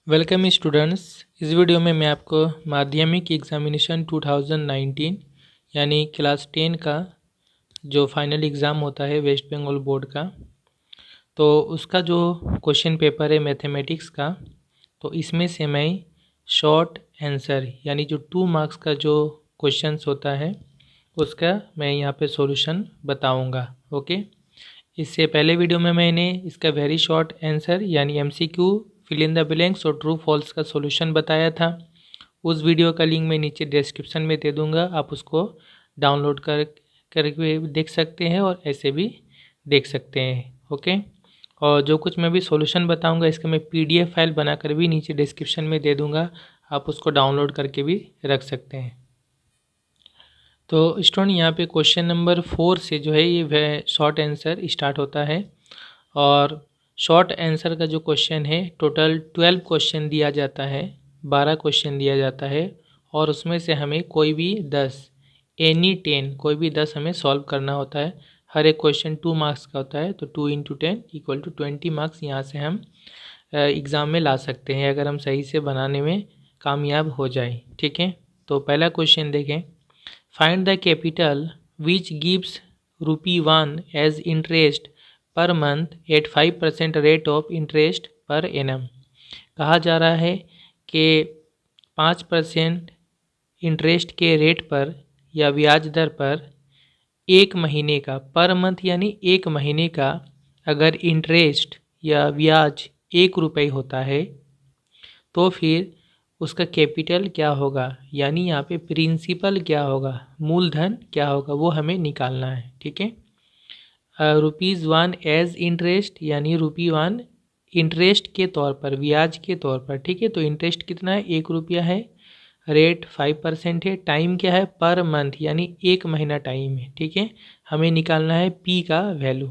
Welcome students. इस video में मैं आपको माध्यमिक एग्जामिनेशन 2019 यानी क्लास 10 का जो फाइनल एग्ज़ाम होता है वेस्ट बंगाल बोर्ड का, तो उसका जो क्वेश्चन पेपर है मैथमेटिक्स का, तो इसमें से मैं शॉर्ट आंसर यानी जो 2 मार्क्स का जो क्वेश्चंस होता है उसका मैं यहाँ पे सॉल्यूशन बताऊँगा। ओके, इससे पहले वीडियो में मैंने इसका वेरी शॉर्ट आंसर यानी MCQ fill in the blanks और ट्रू फॉल्स का सॉल्यूशन बताया था। उस वीडियो का लिंक मैं नीचे डिस्क्रिप्शन में दे दूंगा, आप उसको डाउनलोड करके देख सकते हैं और ऐसे भी देख सकते हैं। ओके, और जो कुछ मैं भी सॉल्यूशन बताऊंगा इसका मैं PDF फाइल बनाकर भी नीचे डिस्क्रिप्शन में दे दूंगा, आप उसको डाउनलोड करके भी रख सकते हैं। तो स्टूडेंट यहाँ पे क्वेश्चन नंबर 4 से जो है ये शॉर्ट आंसर स्टार्ट होता है और शॉर्ट आंसर का जो क्वेश्चन है टोटल 12 क्वेश्चन दिया जाता है, 12 क्वेश्चन दिया जाता है और उसमें से हमें कोई भी 10 एनी 10 कोई भी 10 हमें सॉल्व करना होता है। हर एक क्वेश्चन 2 मार्क्स का होता है, तो 2 × 10 = 20 मार्क्स यहाँ से हम एग्ज़ाम में ला सकते हैं अगर हम सही से बनाने में कामयाब हो जाए। ठीक है, तो पहला क्वेश्चन देखें। Find the capital which gives ₹1 as interest per month at 5% rate of interest per annum. कहा जा रहा है कि 5% इंटरेस्ट के रेट पर या ब्याज दर पर एक महीने का, पर मंथ यानी एक महीने का अगर इंटरेस्ट या ब्याज ₹1 होता है तो फिर उसका कैपिटल क्या होगा, यानी यहाँ पे प्रिंसिपल क्या होगा, मूलधन क्या होगा, वो हमें निकालना है। ठीक है, ₹1 एज इंटरेस्ट यानी ₹1 इंटरेस्ट के तौर पर, ब्याज के तौर पर। ठीक है, तो इंटरेस्ट कितना है, ₹1 है, रेट 5% है, टाइम क्या है, पर मंथ यानी एक महीना टाइम है। ठीक है, हमें निकालना है P का वैल्यू।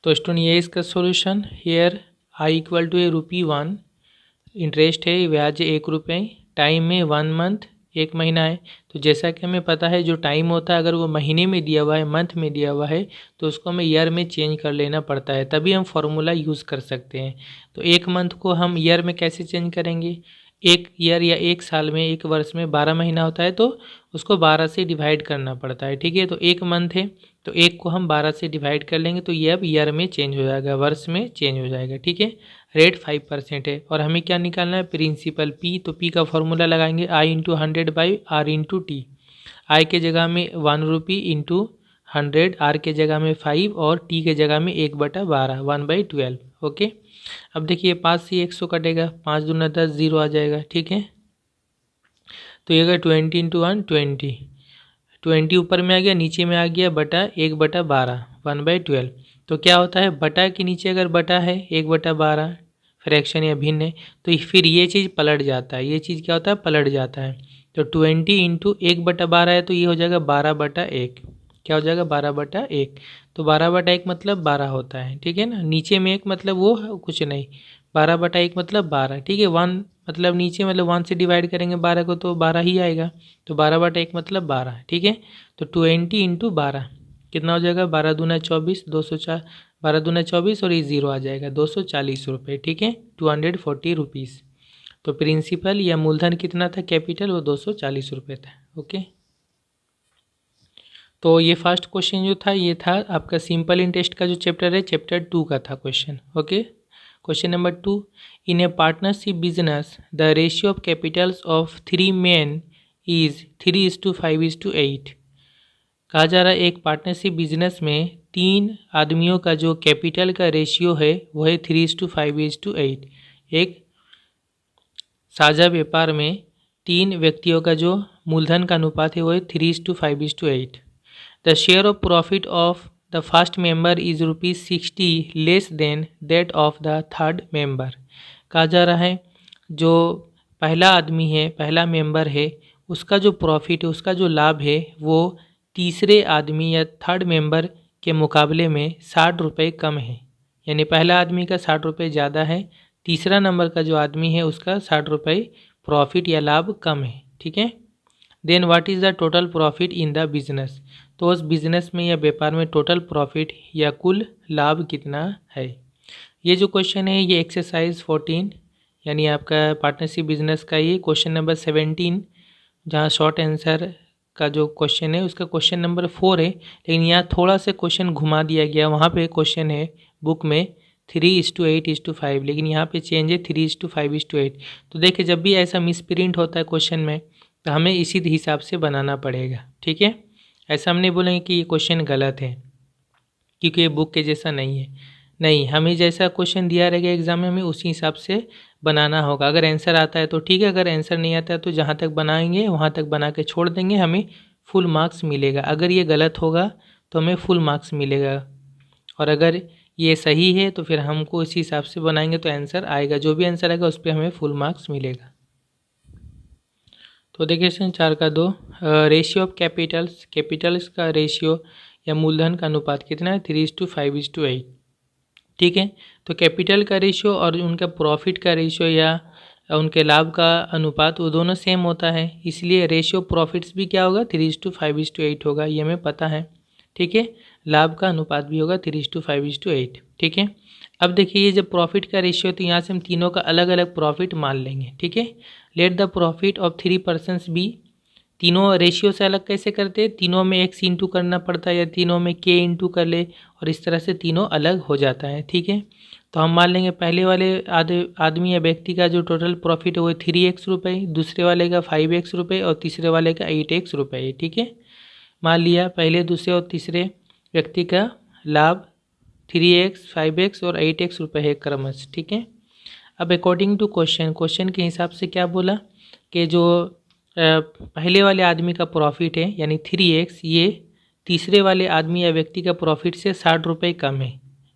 तो स्टूडेंट ये इसका सॉल्यूशन, हेयर I = ₹1, इंटरेस्ट है ब्याज ₹1, टाइम में 1 मंथ एक महीना है। तो जैसा कि हमें पता है जो टाइम होता है अगर वो महीने में दिया हुआ है, मंथ में दिया हुआ है, तो उसको हमें ईयर में चेंज कर लेना पड़ता है, तभी हम फॉर्मूला यूज़ कर सकते हैं। तो एक मंथ को हम ईयर में कैसे चेंज करेंगे, एक ईयर या एक साल में, एक वर्ष में 12 महीना होता है तो उसको 12 से डिवाइड करना पड़ता है। ठीक है, तो एक मंथ है तो एक को हम 12 से डिवाइड कर लेंगे तो ये अब ईयर में चेंज हो जाएगा, वर्ष में चेंज हो जाएगा। ठीक है, रेट 5% है और हमें क्या निकालना है, प्रिंसिपल P। तो P का फॉर्मूला लगाएंगे I × 100/R × T। I के जगह में ₹1 × 100, R के जगह में 5 और T के जगह में 1/12, 1/12। ओके, अब देखिए 5 से 100 कटेगा, 5 दूना 10, 0 आ जाएगा। ठीक है, तो ये अगर 20 × 1 20 ऊपर में आ गया, नीचे में आ गया बटा 1/12, 1/12। तो क्या होता है, बटा के नीचे अगर बटा है 1/12 फ्रैक्शन या भिन्न है तो फिर ये चीज़ पलट जाता है, ये चीज़ क्या होता है, पलट जाता है। तो 20 × 1/12 है तो ये हो जाएगा 12/1। क्या हो जाएगा, 12/1। तो 12/1 मतलब 12 होता है। ठीक है ना, नीचे में एक मतलब वो कुछ नहीं, 12/1 मतलब 12। ठीक है, 1 मतलब नीचे मतलब 1 से डिवाइड करेंगे 12 को तो 12 ही आएगा, तो 12/1 मतलब 12। ठीक है, तो 20 × 12 कितना हो जाएगा, 12 दूना 24, 204, 12 दूना 24 और ये 0 आ जाएगा, ₹240। ठीक है, ₹240। तो प्रिंसिपल या मूलधन कितना था, कैपिटल, वो ₹240 था। ओके, तो ये फर्स्ट क्वेश्चन जो था ये था आपका सिंपल इंटरेस्ट का जो चैप्टर है, चैप्टर 2 का था question. Okay, question number 2, in A partnership business the ratio of Capitals of 3 men is 3:5:8। कहा जा रहा है एक पार्टनरशिप बिजनेस में 3 आदमियों का जो कैपिटल का रेशियो है वो है 3:5:8। एक साझा व्यापार में 3 व्यक्तियों का जो मूलधन का अनुपात है वो है 3:5:8। The share of profit of the first member is ₹60 less than that of the third member. कहा जा रहा है जो पहला आदमी है, पहला मेंबर है, उसका जो प्रॉफिट है, उसका जो लाभ है वो तीसरे आदमी या थर्ड मेंबर के मुकाबले में ₹60 कम है। यानी पहला आदमी का ₹60 ज़्यादा है, तीसरा नंबर का जो आदमी है उसका ₹60 प्रॉफिट या लाभ कम है। ठीक है, then what is the total profit in the business. तो उस बिजनेस में या व्यापार में टोटल प्रॉफिट या कुल लाभ कितना है। ये जो क्वेश्चन है ये एक्सरसाइज 14 यानी आपका पार्टनरशिप बिजनेस का ये क्वेश्चन नंबर 17, जहाँ शॉर्ट आंसर का जो क्वेश्चन है उसका क्वेश्चन नंबर 4 है, लेकिन यहाँ थोड़ा सा क्वेश्चन घुमा दिया गया। वहाँ पे क्वेश्चन है बुक में 3:8:5, लेकिन यहाँ पे चेंज है 3:5:8। तो देखिए जब भी ऐसा मिस प्रिंट होता है क्वेश्चन में तो हमें इसी हिसाब से बनाना पड़ेगा, ठीक है। ऐसा हम नहीं बोलेंगे कि ये क्वेश्चन गलत है क्योंकि ये बुक के जैसा नहीं है, नहीं, हमें जैसा क्वेश्चन दिया रहेगा एग्जाम में हमें उसी हिसाब से बनाना होगा। अगर आंसर आता है तो ठीक है, अगर आंसर नहीं आता है तो जहाँ तक बनाएंगे वहाँ तक बना के छोड़ देंगे, हमें फुल मार्क्स मिलेगा। अगर ये गलत होगा तो हमें फुल मार्क्स मिलेगा, और अगर ये सही है तो फिर हमको इसी हिसाब से बनाएंगे तो आंसर आएगा, जो भी आंसर आएगा उस पर हमें फुल मार्क्स मिलेगा। तो देखिए क्वेश्चन 4 का 2, रेशियो ऑफ कैपिटल्स का रेशियो या मूलधन का अनुपात कितना है? 3:5:8, ठीक है। तो कैपिटल का रेशियो और उनका प्रॉफिट का रेशियो या उनके लाभ का अनुपात वो दोनों सेम होता है, इसलिए रेशियो प्रॉफिट्स भी क्या होगा? 3:5:8 होगा, ये हमें पता है, ठीक है। लाभ का अनुपात भी होगा 3:5:8, ठीक है। अब देखिए ये जब प्रॉफिट का रेशियो तो यहाँ से हम तीनों का अलग अलग प्रॉफिट मान लेंगे, ठीक है। Let the profit of 3 persons be, तीनों रेशियो से अलग कैसे करते हैं? तीनों में x इंटू करना पड़ता है या तीनों में k इंटू कर ले, और इस तरह से तीनों अलग हो जाता है, ठीक है। तो हम मान लेंगे पहले वाले आदमी या व्यक्ति का जो टोटल प्रॉफिट है वो 3x रुपये, दूसरे वाले का 5x रुपये और तीसरे वाले का 8x रुपये, ठीक है। मान लिया पहले, दूसरे और तीसरे व्यक्ति का लाभ 3x, 5x और 8x रुपये है क्रमश, ठीक है। अब अकॉर्डिंग टू क्वेश्चन के हिसाब से क्या बोला कि जो पहले वाले आदमी का प्रॉफिट है यानी 3x, ये तीसरे वाले आदमी या व्यक्ति का प्रॉफिट से 60 रुपये कम है,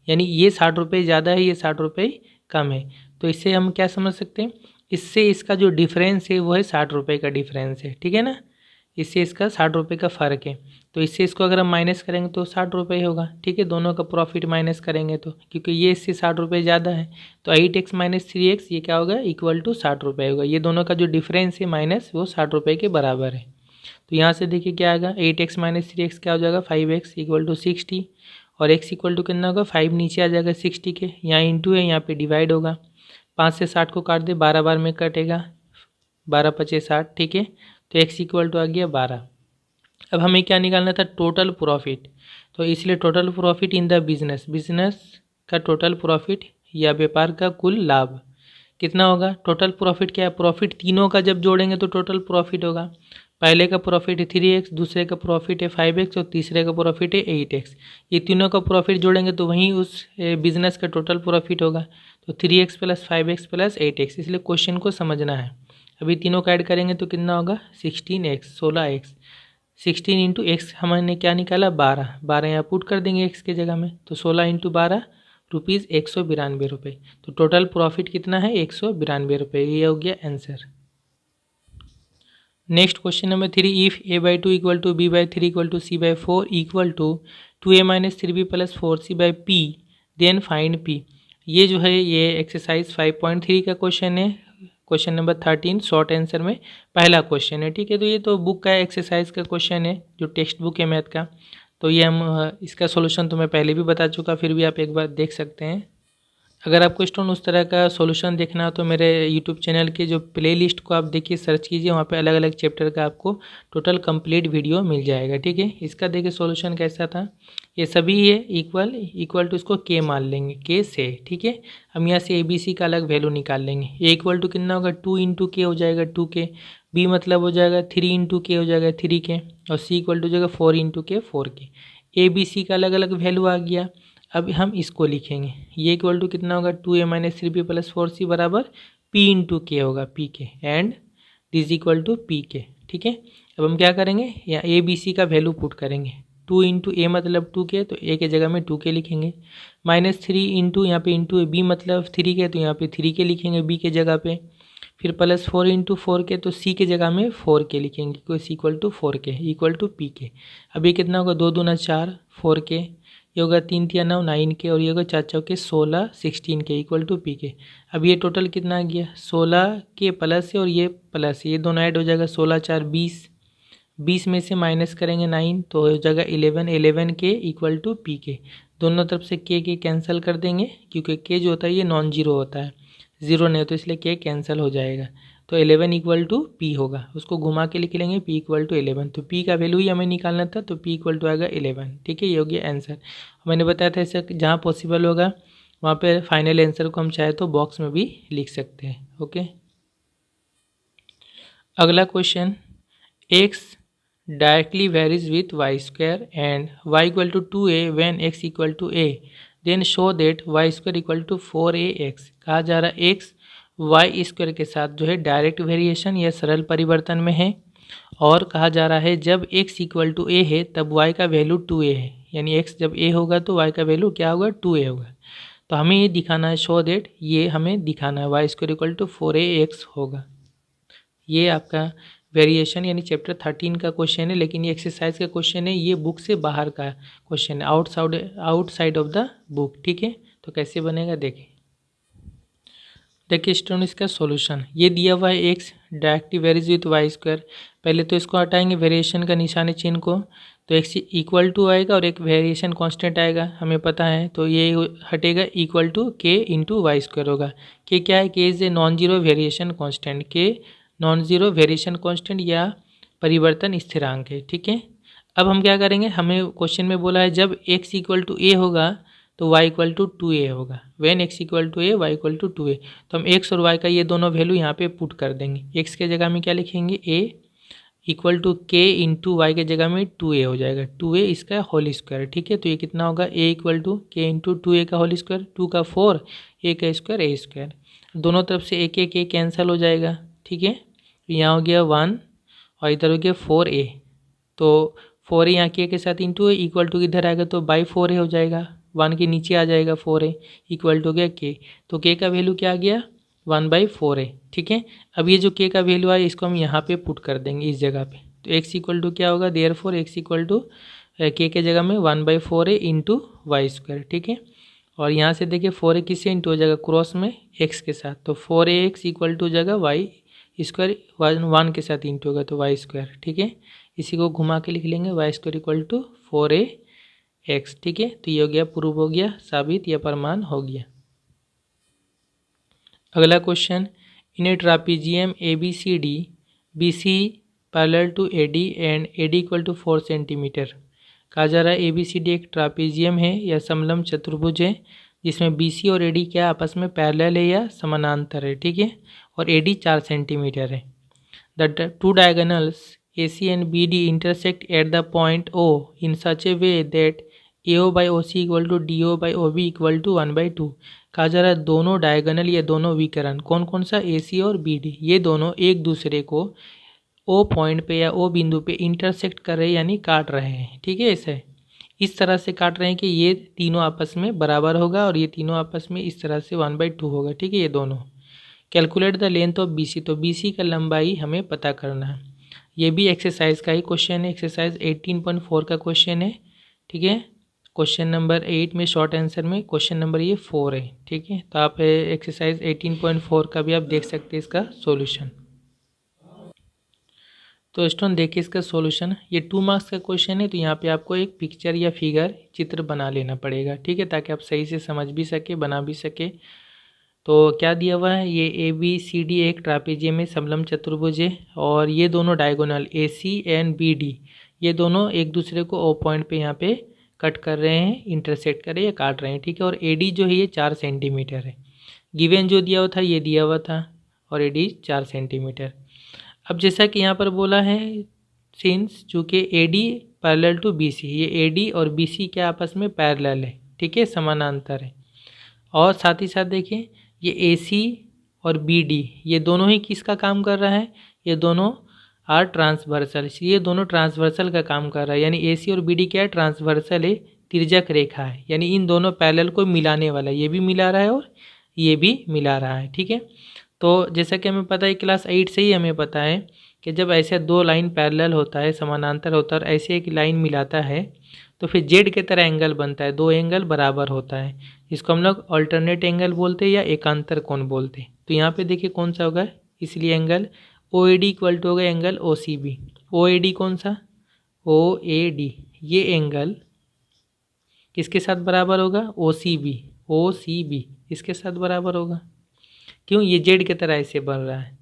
यानी ये 60 रुपये ज़्यादा है, ये 60 रुपये कम है। तो इससे हम क्या समझ सकते हैं? इससे इसका जो डिफरेंस है वो है 60 रुपये का डिफरेंस है, ठीक है ना। इससे इसका 60 रुपये का फ़र्क है, तो इससे इसको अगर हम माइनस करेंगे तो 60 रुपये होगा, ठीक है। दोनों का प्रॉफिट माइनस करेंगे तो, क्योंकि ये इससे 60 रुपये ज़्यादा है, तो 8x माइनस 3x ये क्या होगा? इक्वल टू 60 रुपये होगा। ये दोनों का जो डिफरेंस है माइनस वो 60 रुपये के बराबर है। तो यहाँ से देखिए क्या आएगा? 8x माइनस 3x क्या हो जाएगा? 5x इक्वल टू 60, और x इक्वल टू कितना होगा? 5 नीचे आ जाएगा 60 के, यहाँ इंटू है, यहाँ पे डिवाइड होगा। 5 से 60 को काट दे, 12 बार में कटेगा, 12×5 = 60, ठीक है। तो x इक्वल टू आ गया 12। अब हमें क्या निकालना था? Total profit. तो इसलिए total profit in the business का टोटल प्रॉफिट या व्यापार का कुल लाभ कितना होगा? टोटल प्रॉफिट क्या है? प्रॉफिट तीनों का जब जोड़ेंगे तो टोटल प्रॉफिट होगा। पहले का प्रॉफिट है 3x, दूसरे का प्रॉफिट है 5x और तीसरे का प्रॉफिट है 8x। ये तीनों का प्रॉफिट जोड़ेंगे तो वहीं उस बिजनेस का टोटल प्रॉफिट होगा। तो 3x + 5x + 8x, इसलिए क्वेश्चन को समझना है। अभी तीनों का ऐड करेंगे तो कितना होगा? 16x, 16x। 16 × x हमने क्या निकाला? 12 यहाँ पुट कर देंगे x के जगह में, तो 16 × 12 रुपीज़ 192 रुपये। तो टोटल प्रॉफिट कितना है? 192 रुपये। ये हो गया answer. Next question number 3, if a/2 = b/3 = c/4 = 2a - 3b + 4c/p then find p। ये जो है ये एक्सरसाइज 5.3 का क्वेश्चन है, क्वेश्चन नंबर 13 शॉर्ट आंसर में पहला क्वेश्चन है, ठीक है। तो ये तो बुक का एक्सरसाइज का क्वेश्चन है जो टेक्स्ट बुक है मैथ का। तो ये हम इसका सॉल्यूशन तो मैं पहले भी बता चुका, फिर भी आप एक बार देख सकते हैं। अगर आपको स्टूडेंट उस तरह का सॉल्यूशन देखना हो तो मेरे यूट्यूब चैनल के जो प्लेलिस्ट को आप देखिए, सर्च कीजिए, वहाँ पे अलग अलग चैप्टर का आपको टोटल कंप्लीट वीडियो मिल जाएगा, ठीक है। इसका देखिए सॉल्यूशन कैसा था, ये सभी ये इक्वल टू इसको के मान लेंगे, के से, ठीक है। हम यहाँ से ABC का अलग वैल्यू निकाल लेंगे। ए इक्वल टू कितना होगा? 2 × k हो जाएगा 2k, B मतलब हो जाएगा 3 × k हो जाएगा 3k, और C इक्वल टू हो जाएगा 4 × k 4k। ABC का अलग अलग वैल्यू आ गया। अब हम इसको लिखेंगे, ये इक्वल टू कितना होगा? 2a - 3b + 4c बराबर p × k होगा, pk, and this equal to pk, ठीक है। अब हम क्या करेंगे? यहाँ ABC का वैल्यू पुट करेंगे। 2 × a मतलब 2k, तो a के जगह में 2k लिखेंगे। -3 × यहाँ पे इंटू b मतलब 3k, तो यहाँ पे 3k लिखेंगे b के जगह पे। फिर +4 × 4k, तो c के जगह में 4k लिखेंगे, कोई equal to 4k equal to pk। अब ये कितना होगा? 2 दूना 4, 4k, ये होगा 3 × 9 9k, और ये होगा 4 चौके 16 16k इक्वल टू pk। अब ये टोटल कितना आ गया? 16k प्लस है और ये प्लस है, ये दोनों ऐड हो जाएगा, 16 × 4 = 20, 20 में से माइनस करेंगे 9 तो हो जाएगा 11, 11 के इक्वल टू पी के। दोनों तरफ से के कैंसिल कर देंगे क्योंकि के जो होता है ये नॉन जीरो होता है, ज़ीरो नहीं तो इसलिए के कैंसिल हो जाएगा। तो 11 इक्वल टू पी होगा, उसको घुमा के लिख लेंगे पी इक्वल टू 11। तो पी का वैल्यू ही हमें निकालना था, तो पी इक्वल टू आएगा 11। ठीक है, ये हो गया आंसर। मैंने बताया था ऐसा जहाँ पॉसिबल होगा वहाँ पे फाइनल आंसर को हम चाहे तो बॉक्स में भी लिख सकते हैं। ओके, अगला question, x directly varies with y square and y equal to 2a when x equal to a, then show that y square equal to 4ax। कहा जा रहा है x y स्क्वायर के साथ जो है डायरेक्ट वेरिएशन या सरल परिवर्तन में है, और कहा जा रहा है जब x इक्वल टू a है तब y का वैल्यू 2a है, यानी x जब a होगा तो y का वैल्यू क्या होगा 2a होगा। तो हमें ये दिखाना है, शो देट, ये हमें दिखाना है y square equal to 4ax होगा। ये आपका वेरिएशन यानी चैप्टर 13 का क्वेश्चन है, लेकिन ये एक्सरसाइज का क्वेश्चन है, ये बुक से बाहर का क्वेश्चन है, आउटसाइड ऑफ द बुक। ठीक है, तो कैसे बनेगा देखिए। देखिए स्टूडेंट, इसका सॉल्यूशन ये दिया हुआ है, x directly varies with y square. पहले तो इसको हटाएंगे वेरिएशन का निशानी चिन्ह को, तो एक्स इक्वल टू आएगा और एक वेरिएशन कांस्टेंट आएगा, हमें पता है। तो ये हटेगा, इक्वल टू के इंटू वाई स्क्वायर होगा। के क्या है, के is a non zero variation constant, के नॉन जीरो वेरिएशन कांस्टेंट या परिवर्तन स्थिरांक है। ठीक है, अब हम क्या करेंगे, हमें क्वेश्चन में बोला है जब x इक्वल टू ए होगा तो y इक्वल टू 2a होगा। When x equal to a y equal to 2a, तो हम x और y का ये दोनों वैल्यू यहाँ पे पुट कर देंगे। x के जगह में क्या लिखेंगे, a इक्वल टू के इंटू वाई के जगह में 2a हो जाएगा, 2a इसका होल स्क्वायर। ठीक है, तो ये कितना होगा, a इक्वल टू के इंटू 2a का होल स्क्वायर, 2 का 4, a का स्क्वायर a स्क्वायर। दोनों तरफ से एक एक कैंसिल हो जाएगा। ठीक है, यहाँ हो गया 1 और इधर हो गया 4a, तो 4a यहाँ के साथ इंटू है, इक्वल टू इधर आएगा तो बाई 4a हो जाएगा, 1 के नीचे आ जाएगा 4a, इक्वल टू हो गया के। तो के का वैल्यू क्या आ गया, 1/4a। ठीक है, अब ये जो के का वैल्यू आया इसको हम यहाँ पे पुट कर देंगे इस जगह पे, तो x इक्वल टू क्या होगा, देयरफॉर x इक्वल टू के जगह में 1/4a इंटू वाई स्क्वायर। ठीक है, और यहाँ से देखिए 4a किससे इंटू हो जाएगा, क्रॉस में x के साथ, तो 4ax इक्वल टू जगह वाई स्क्वायर 1 के साथ इंटू होगा तो वाई स्क्वायर। ठीक है, इसी को घुमा के लिख लेंगे, Y square equal to 4ax। ठीक है, तो ये हो गया, प्रूव हो गया, साबित या प्रमाण हो गया। अगला question, in a trapezium ABCD, BC parallel to AD and AD equal to 4 centimetre. कहा जा रहा है ABCD एक ट्रापीजियम है या समलंब चतुर्भुज है जिसमें BC और AD क्या आपस में पैरेलल है या समानांतर है। ठीक है, और AD 4 सेंटीमीटर है। The two diagonals AC and BD intersect at the point O in such a way that AO by OC equal to DO by OB equal to 1/2। कहा जा रहा है दोनों डायगोनल या दोनों विकर्ण, कौन कौन सा, AC और BD, ये दोनों एक दूसरे को O पॉइंट पे या O बिंदु पे इंटरसेक्ट कर रहे हैं यानी काट रहे हैं। ठीक है, ऐसे इस तरह से काट रहे हैं कि ये तीनों आपस में बराबर होगा और ये तीनों आपस में इस तरह से 1/2 होगा। ठीक है, ये दोनों। Calculate the length of BC, तो BC का लंबाई हमें पता करना है। ये भी एक्सरसाइज का ही क्वेश्चन है, एक्सरसाइज 18.4 का क्वेश्चन है। ठीक है, क्वेश्चन नंबर 8 में शॉर्ट आंसर में क्वेश्चन नंबर ये 4 है। ठीक है, तो आप एक्सरसाइज 18.4 का भी आप देख सकते हैं इसका सॉल्यूशन। तो स्टूडेंट देखिए इसका सॉल्यूशन, ये 2 मार्क्स का क्वेश्चन है, तो यहाँ पे आपको एक पिक्चर या फिगर चित्र बना लेना पड़ेगा। ठीक है, ताकि आप सही से समझ भी सके, बना भी सके। तो क्या दिया हुआ है, ये ABCD एक ट्रापेजियम में समलंब चतुर्भुज है और ये दोनों डायगोनल AC एंड BD ये दोनों एक दूसरे को O पॉइंट पे यहाँ पे कट कर रहे हैं, इंटरसेक्ट कर रहे हैं या काट रहे हैं। ठीक है, और AD जो है ये 4 सेंटीमीटर है। गिवन जो दिया हुआ था ये दिया हुआ था और AD 4 सेंटीमीटर। अब जैसा कि यहाँ पर बोला है, सिंस चूँकि AD पैरेलल टू BC, ये AD और BC क्या आपस में पैरेलल है। ठीक है, समानांतर है। और साथ ही साथ देखिए ये AC और BD ये दोनों ही किसका काम कर रहा है, ये दोनों आर ट्रांसवर्सल, ये दोनों ट्रांसवर्सल का काम कर रहा है। यानी AC और BD क्या है, ट्रांसवर्सल है, तिर्यक रेखा है, यानी इन दोनों पैरेलल को मिलाने वाला है, ये भी मिला रहा है और ये भी मिला रहा है। ठीक है, तो जैसा कि हमें पता है क्लास 8 से ही हमें पता है कि जब ऐसे 2 लाइन पैरेलल होता है, समानांतर होता है और ऐसे एक लाइन मिलाता है तो फिर जेड के तरह एंगल बनता है, 2 एंगल बराबर होता है। इसको हम लोग अल्टरनेट एंगल बोलते हैं या एकांतर कोण बोलते हैं। तो यहाँ पे देखिए कौन सा होगा, इसलिए एंगल OAD इक्वल टू होगा angle OCB O A D कौन सा, ओ ए डी, ये एंगल किसके साथ बराबर होगा, ओ C B, O C B इसके साथ बराबर होगा। क्यों, ये जेड की तरह ऐसे बन रहा है,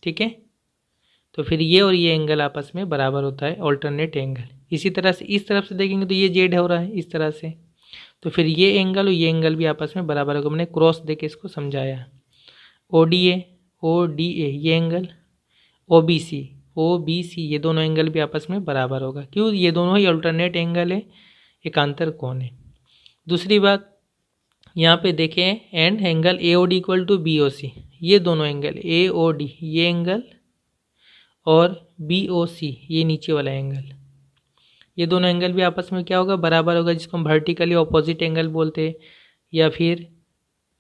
ठीक है। तो फिर ये और ये एंगल आपस में बराबर होता है, ऑल्टरनेट एंगल। इसी तरह से इस तरफ से देखेंगे तो ये जेड हो रहा है इस तरह से, तो फिर ये एंगल और ये एंगल भी आपस में बराबर होगा। मैंने क्रॉस देके इसको समझाया। ओ डी ए ये एंगल, ओ बी सी ये दोनों एंगल भी आपस में बराबर होगा। क्यों, ये दोनों ही अल्टरनेट एंगल है, एकांतर कोण है। दूसरी बात यहाँ पे देखें, and angle A O D equal to B O C, ये दोनों एंगल ए ओ डी ये एंगल और बी ओ सी ये नीचे वाला एंगल, ये दोनों एंगल भी आपस में क्या होगा, बराबर होगा, जिसको हम वर्टिकली ऑपोजिट एंगल बोलते हैं, या फिर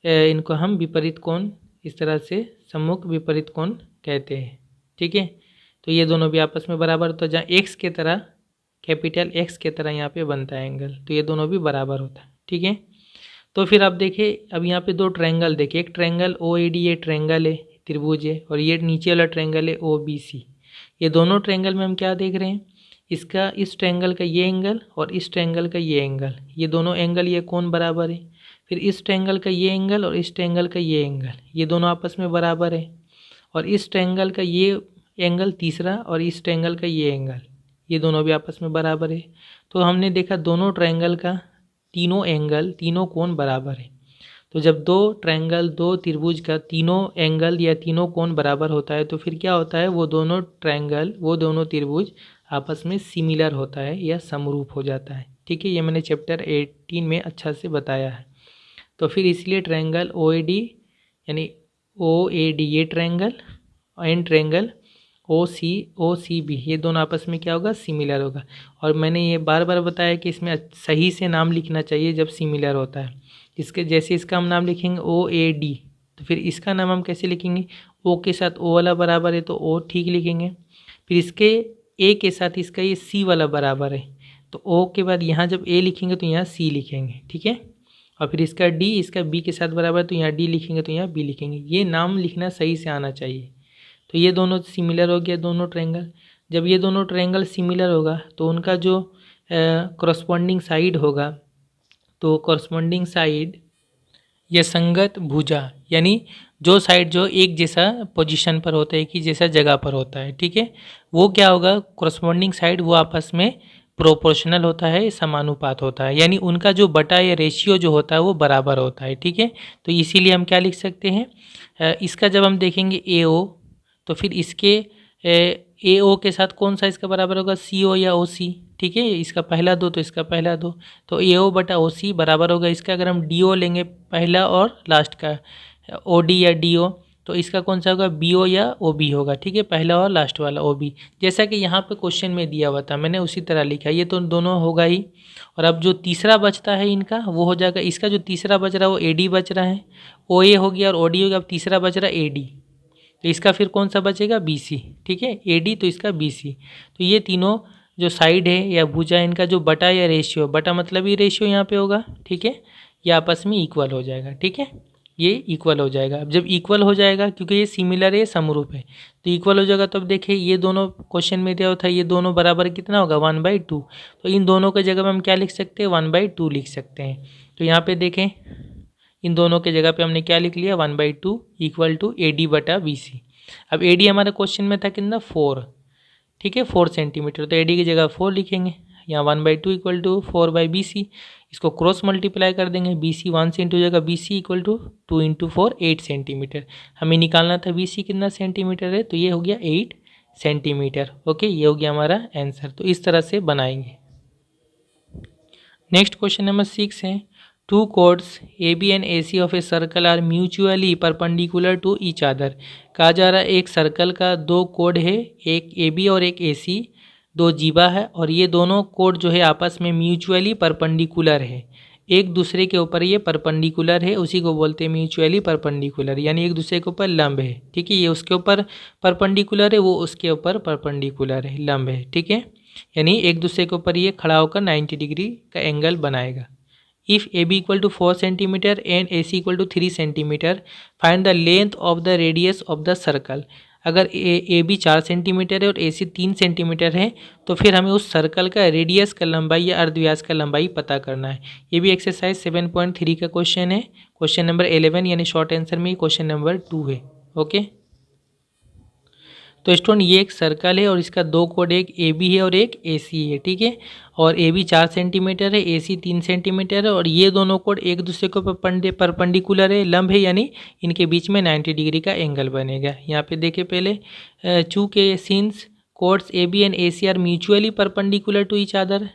इनको हम विपरीत कोण, इस तरह से सम्मुख विपरीत कोण कहते हैं, ठीक है। तो ये दोनों भी आपस में बराबर, तो जहाँ एक्स के तरह, कैपिटल एक्स के तरह यहाँ पे बनता है एंगल, तो ये दोनों भी बराबर होता है, ठीक है। तो फिर आप देखिए, अब यहाँ पे दो ट्रायंगल देखिए, एक ट्रायंगल ओ ए डी ये ट्रायंगल है, त्रिभुज है, और ये नीचे वाला ट्रायंगल है ओ बी सी। ये दोनों ट्रायंगल में हम क्या देख रहे हैं, इसका इस ट्रायंगल का ये एंगल और इस ट्रायंगल का ये एंगल, ये दोनों एंगल ये कोण बराबर है। फिर इस ट्रायंगल का ये एंगल और इस ट्रायंगल का ये एंगल, ये दोनों आपस में बराबर है। और इस ट्रायंगल का ये एंगल तीसरा और इस ट्रायंगल का ये एंगल, ये दोनों भी आपस में बराबर है। तो हमने देखा दोनों ट्रायंगल का तीनों एंगल, तीनों कोण बराबर है। तो जब दो ट्रायंगल, दो त्रिभुज का तीनों एंगल या तीनों कोण बराबर होता है, तो फिर क्या होता है, वो दोनों ट्रायंगल, वो दोनों त्रिभुज आपस में सिमिलर होता है या समरूप हो जाता है, ठीक है। ये मैंने चैप्टर 18 में अच्छा से बताया है। तो फिर इसलिए ट्रायंगल ओ ए डी यानी ओ ए डी ये triangle and triangle O C B ये दोनों आपस में क्या होगा, सिमिलर होगा। और मैंने ये बार बार बताया कि इसमें सही से नाम लिखना चाहिए जब सिमिलर होता है। इसके जैसे इसका हम नाम लिखेंगे ओ ए डी, तो फिर इसका नाम हम कैसे लिखेंगे, ओ के साथ ओ वाला बराबर है तो ओ ठीक लिखेंगे। फिर इसके ए के साथ इसका ये सी वाला बराबर है, तो ओ के बाद यहाँ जब ए लिखेंगे तो यहाँ सी लिखेंगे, ठीक है। और फिर इसका डी, इसका बी के साथ बराबर, तो यहाँ डी लिखेंगे तो यहाँ बी लिखेंगे। ये नाम लिखना सही से आना चाहिए। तो ये दोनों सिमिलर हो गया, दोनों ट्रायंगल। जब ये दोनों ट्रायंगल सिमिलर होगा तो उनका जो कॉरस्पॉन्डिंग साइड होगा, तो कॉरस्पॉन्डिंग साइड या संगत भुजा, यानी जो साइड जो एक जैसा पोजीशन पर होता है, एक ही जैसा जगह पर होता है, ठीक है, वो क्या होगा, कॉरस्पॉन्डिंग साइड वो आपस में प्रोपोर्शनल होता है, समानुपात होता है, यानी उनका जो बटा या रेशियो जो होता है वो बराबर होता है, ठीक है। तो इसीलिए हम क्या लिख सकते हैं, इसका जब हम देखेंगे ए ओ, तो फिर इसके ए ओ के साथ कौन सा इसका बराबर होगा, सी ओ या ओ सी, ठीक है। इसका पहला दो तो इसका पहला दो, तो ए ओ बटा ओ सी बराबर होगा इसका। अगर हम डी ओ लेंगे पहला और लास्ट का, ओ डी या डी ओ, तो इसका कौन सा होगा, बी ओ या ओ बी होगा, ठीक है, पहला और लास्ट वाला ओ बी, जैसा कि यहाँ पे क्वेश्चन में दिया हुआ था, मैंने उसी तरह लिखा। ये तो दोनों होगा ही। और अब जो तीसरा बचता है इनका वो हो जाएगा, इसका जो तीसरा बच रहा है वो ए डी बच रहा है, ओ ए हो गया और ओ डी हो गया। अब तीसरा बच रहा है ए डी, तो इसका फिर कौन सा बचेगा, बी सी, ठीक है, ए डी तो इसका बी सी। तो ये तीनों जो साइड है या भुजा, इनका जो बटा या रेशियो, बटा मतलब ये रेशियो यहाँ पे होगा, ठीक है, ये आपस में इक्वल हो जाएगा, ठीक है, ये इक्वल हो जाएगा। अब जब इक्वल हो जाएगा, क्योंकि ये सिमिलर है, समरूप है, तो इक्वल हो जाएगा। तो अब देखिए ये दोनों क्वेश्चन में दिया था, ये दोनों बराबर कितना होगा, 1/2। तो इन दोनों के जगह में हम क्या लिख सकते हैं, 1/2 लिख सकते हैं। तो यहाँ पे देखें, इन दोनों के जगह पे हमने क्या लिख लिया, 1/2 इक्वल टू ए डी बटा बी सी। अब ए डी हमारे क्वेश्चन में था कितना, 4, ठीक है, 4 सेंटीमीटर, तो ए डी की जगह 4 लिखेंगे। यहाँ 1/2 इक्वल टू 4/BC, इसको क्रॉस मल्टीप्लाई कर देंगे, BC 1 से इंटू हो जाएगा, BC इक्वल टू 2 × 4 8 सेंटीमीटर। हमें निकालना था BC कितना सेंटीमीटर है, तो ये हो गया 8 सेंटीमीटर। ओके, ये हो गया हमारा आंसर। तो इस तरह से बनाएंगे। नेक्स्ट क्वेश्चन नंबर 6 है, 2 chords AB and AC of a circle are mutually perpendicular to each other। कहा जा रहा है एक सर्कल का 2 कोड है, एक AB और एक AC, 2 जीवा है, और ये दोनों कोड जो है आपस में म्यूचुअली परपेंडिकुलर है, एक दूसरे के ऊपर ये परपेंडिकुलर है, उसी को बोलते हैं म्यूचुअली परपेंडिकुलर, यानी एक दूसरे के ऊपर लंब है, ठीक है, ये उसके ऊपर परपेंडिकुलर है, वो उसके ऊपर परपेंडिकुलर है, लंब है, ठीक है, यानी एक दूसरे के ऊपर ये खड़ा होकर 90 डिग्री का एंगल बनाएगा। If AB equal to 4 cm and AC equal to 3 cm, find the length of the radius of the circle। अगर ए बी 4 सेंटीमीटर है और ए सी 3 सेंटीमीटर है तो फिर हमें उस सर्कल का रेडियस का लंबाई या अर्धव्यास का लंबाई पता करना है। ये भी एक्सरसाइज 7.3 का क्वेश्चन है, क्वेश्चन नंबर 11 यानी शॉर्ट आंसर में क्वेश्चन नंबर 2 है। ओके, तो स्टूडेंट ये एक सर्कल है और इसका दो कोड, एक ए बी है और एक ए सी है, ठीक है। और ए बी 4 सेंटीमीटर है, ए सी 3 सेंटीमीटर है और ये दोनों कोड एक दूसरे को परपेंडिकुलर है, लंब है, यानी इनके बीच में 90 डिग्री का एंगल बनेगा। यहाँ पे देखिए पहले, चूँकि since chords A B and A C are mutually perpendicular to each other,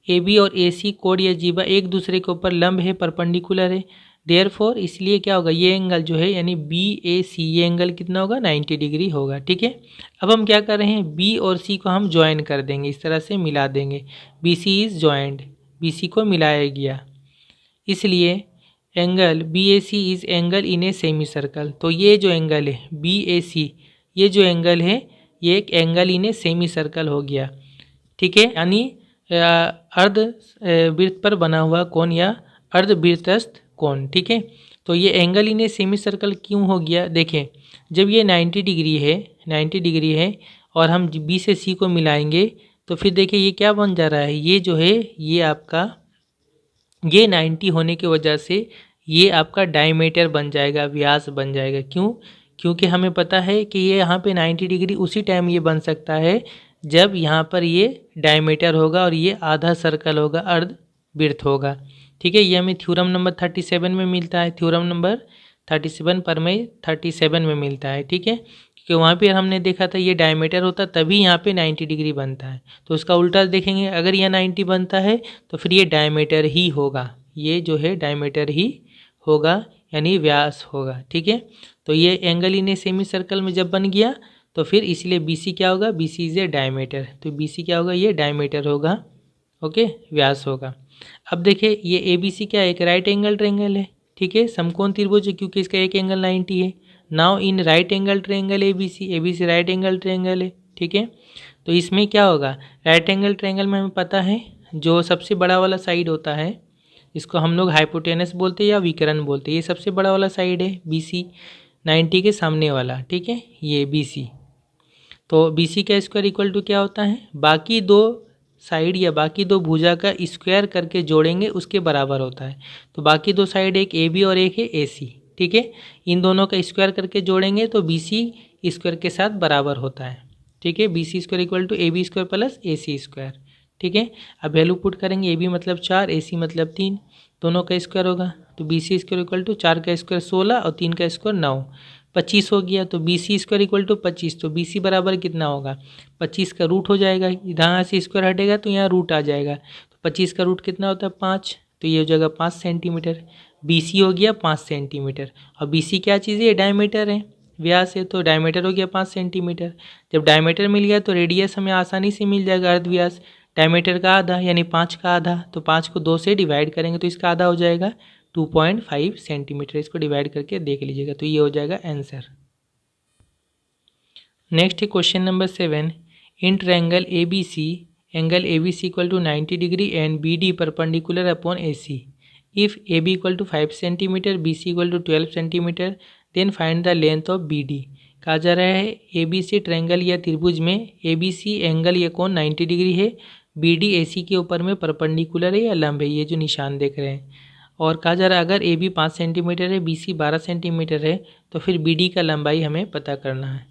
A B और ए सी कोड या जीवा एक दूसरे के ऊपर लंब है, परपेंडिकुलर है, देयरफॉर इसलिए क्या होगा, ये एंगल जो है यानी बी ए सी, ये एंगल कितना होगा, 90 डिग्री होगा, ठीक है। अब हम क्या कर रहे हैं, बी और सी को हम ज्वाइन कर देंगे, इस तरह से मिला देंगे, B C is joined, B C को मिलाया गया, इसलिए angle B A C is angle in a semicircle. तो ये जो एंगल है बी ए सी, ये जो एंगल है ये एक angle in a semi circle हो गया, ठीक है, यानी अर्ध वृत्त पर बना हुआ कोण या अर्धवृत्तस्थ कोण, ठीक है। तो ये angle in a semi circle क्यों हो गया, देखें जब ये 90 डिग्री है, 90 डिग्री है और हम बी से सी को मिलाएंगे तो फिर देखिए ये क्या बन जा रहा है, ये जो है ये आपका, ये 90 होने की वजह से ये आपका डायमीटर बन जाएगा, व्यास बन जाएगा। क्यों, क्योंकि हमें पता है कि ये यहाँ पे 90 डिग्री उसी टाइम ये बन सकता है जब यहाँ पर ये डायमीटर होगा और ये आधा सर्कल होगा, अर्धवृत्त होगा, ठीक है। ये हमें थ्योरम नंबर 37 में मिलता है, थ्योरम नंबर 37 प्रमेय 37 में मिलता है, ठीक है। क्योंकि वहाँ पे हमने देखा था ये डायमीटर होता तभी यहाँ पे 90 डिग्री बनता है, तो उसका उल्टा देखेंगे, अगर यह 90 बनता है तो फिर ये डायमीटर ही होगा, ये जो है डायमीटर ही होगा यानी व्यास होगा, ठीक है। तो ये angle in a semi circle में जब बन गया तो फिर इसलिए बी सी क्या होगा, B C is a diameter, तो बी सी क्या होगा, ये डायमीटर होगा, ओके, व्यास होगा। अब देखिए ये ए बी सी क्या है, एक राइट एंगल ट्रायंगल है, ठीक है, समकोण त्रिभुज है क्योंकि इसका एक एंगल 90 है। Now in right angle triangle A B C right angle triangle है, ठीक है। तो इसमें क्या होगा, राइट एंगल ट्रायंगल में हमें पता है जो सबसे बड़ा वाला साइड होता है इसको हम लोग हाइपोटेनस बोलते हैं या विकर्ण बोलते हैं, ये सबसे बड़ा वाला साइड है बी सी, 90 के सामने वाला, ठीक है, ये बी सी। तो बी सी का स्क्वायर इक्वल टू क्या होता है, बाकी दो साइड या बाकी दो भुजा का स्क्वायर करके जोड़ेंगे उसके बराबर होता है। तो बाकी दो साइड एक ए बी और एक है ए सी, ठीक है, इन दोनों का स्क्वायर करके जोड़ेंगे तो बी सी स्क्वायर के साथ बराबर होता है, ठीक है, B C square equal to A B square plus A C square, ठीक है। अब वैल्यू पुट करेंगे, ए बी मतलब 4, ए सी मतलब 3, दोनों का स्क्वायर होगा तो B C square equal to 4 का स्क्वायर 16 और 3 का स्क्वायर 9, 25 हो गया। तो B C square equal to 25, तो बी सी बराबर कितना होगा, 25 का रूट हो जाएगा, यहाँ से स्क्वायर हटेगा तो यहाँ रूट आ जाएगा, तो 25 का रूट कितना होता है 5, तो ये हो जाएगा 5 सेंटीमीटर, बी सी हो गया 5 सेंटीमीटर। और बी सी क्या चीज़ है, डायमीटर है, व्यास है, तो डायमीटर हो गया 5 सेंटीमीटर। जब डायमीटर मिल गया तो रेडियस हमें आसानी से मिल जाएगा, अर्धव्यास डायमीटर का आधा यानी 5 का आधा, तो 5 को 2 से डिवाइड करेंगे तो इसका आधा हो जाएगा 2.5 सेंटीमीटर, इसको डिवाइड करके देख लीजिएगा, तो ये हो जाएगा आंसर। नेक्स्ट है question number 7, in triangle A B C angle A B C equal to 90 degree and B D perpendicular upon A C, if A B equal to 5 centimetre, B C equal to 12 centimetre, then find the length of B D. कहा जा रहा है A B C triangle या त्रिभुज में ए B C angle या कोण 90 degree है, बी डी ए सी के ऊपर में परपेंडिकुलर है या लंब है, ये जो निशान देख रहे हैं। और कहा जा रहा है अगर ए बी 5 सेंटीमीटर है, बी सी 12 सेंटीमीटर है, तो फिर बी डी का लंबाई हमें पता करना है।